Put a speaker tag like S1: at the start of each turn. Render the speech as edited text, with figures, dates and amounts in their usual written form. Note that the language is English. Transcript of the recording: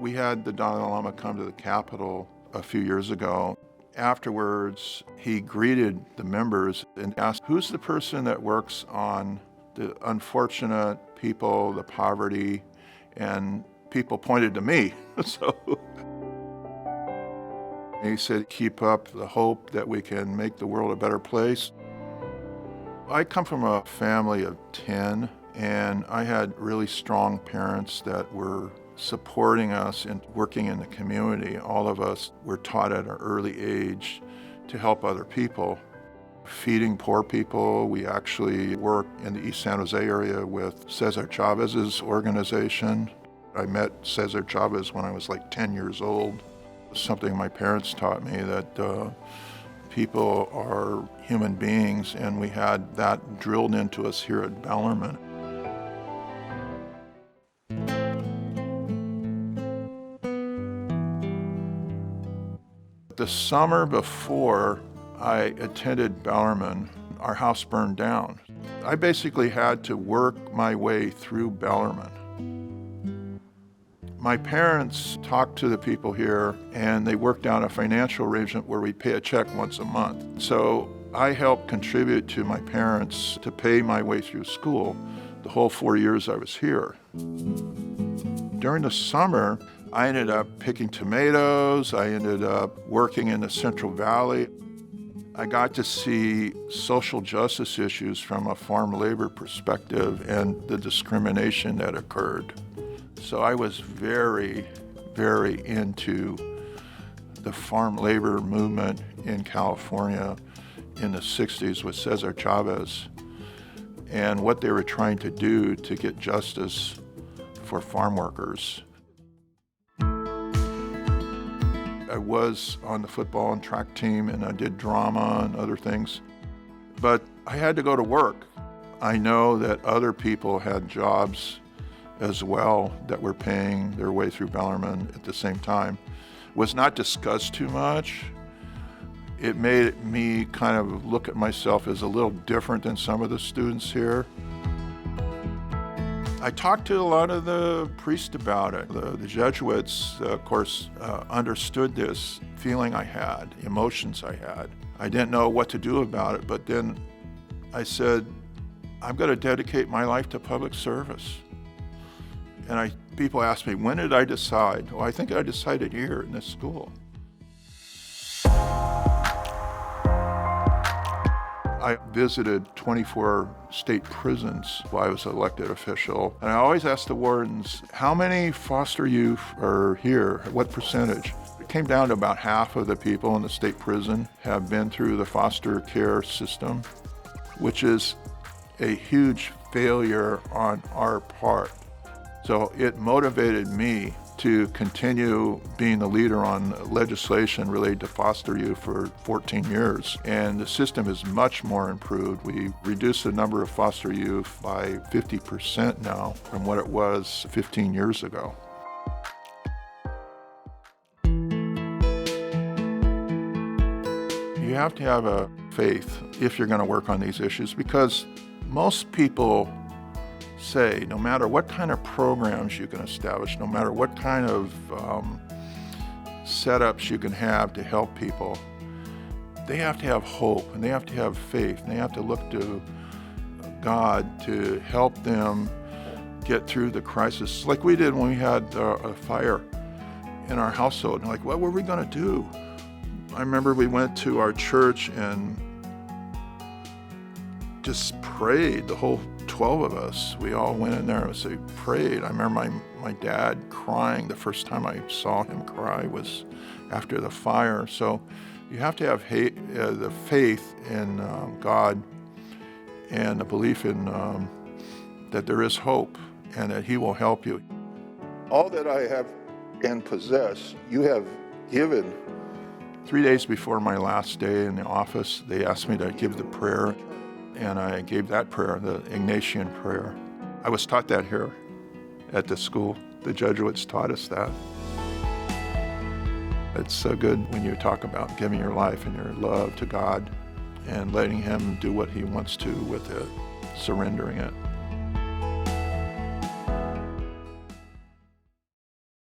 S1: We had the Dalai Lama come to the Capitol a few years ago. Afterwards, he greeted the members and asked, who's the person that works on the unfortunate people, the poverty, and people pointed to me. So he said, keep up the hope that we can make the world a better place. I come from a family of 10, and I had really strong parents that were supporting us and working in the community. All of us were taught at an early age to help other people. Feeding poor people. We actually work in the East San Jose area with Cesar Chavez's organization. I met Cesar Chavez when I was like 10 years old. It was something my parents taught me, that people are human beings, and we had that drilled into us here at Bellarmine. The summer before I attended Bellarmine, our house burned down. I basically had to work my way through Bellarmine. My parents talked to the people here, and they worked out a financial arrangement where we pay a check once a month. So I helped contribute to my parents to pay my way through school the whole 4 years I was here. During the summer, I ended up picking tomatoes. I ended up working in the Central Valley. I got to see social justice issues from a farm labor perspective and the discrimination that occurred. So I was very, very into the farm labor movement in California in the 60s with Cesar Chavez and what they were trying to do to get justice for farm workers. I was on the football and track team, and I did drama and other things, but I had to go to work. I know that other people had jobs as well that were paying their way through Bellarmine at the same time. It was not discussed too much. It made me kind of look at myself as a little different than some of the students here. I talked to a lot of the priests about it. The Jesuits, of course, understood this feeling I had, emotions I had. I didn't know what to do about it, but then I said, I'm going to dedicate my life to public service. And people ask me, when did I decide? Well, I think I decided here in this school. I visited 24 state prisons while I was an elected official, and I always asked the wardens, how many foster youth are here? What percentage? It came down to about half of the people in the state prison have been through the foster care system, which is a huge failure on our part. So it motivated me to continue being the leader on legislation related to foster youth for 14 years. And the system is much more improved. We reduced the number of foster youth by 50% now from what it was 15 years ago. You have to have a faith if you're going to work on these issues, because most people say no matter what kind of programs you can establish, no matter what kind of setups you can have to help people, they have to have hope and they have to have faith and they have to look to God to help them get through the crisis. Like we did when we had a fire in our household. And like, what were we going to do? I remember we went to our church and just prayed, the whole 12 of us. We all went in there and prayed. I remember my dad crying. The first time I saw him cry was after the fire. So you have to have the faith in God and the belief in that there is hope and that He will help you. All that I have and possess, you have given. 3 days before my last day in the office, they asked me to give the prayer. And I gave that prayer, the Ignatian prayer. I was taught that here at the school. The Jesuits taught us that. It's so good when you talk about giving your life and your love to God and letting Him do what He wants to with it, surrendering it.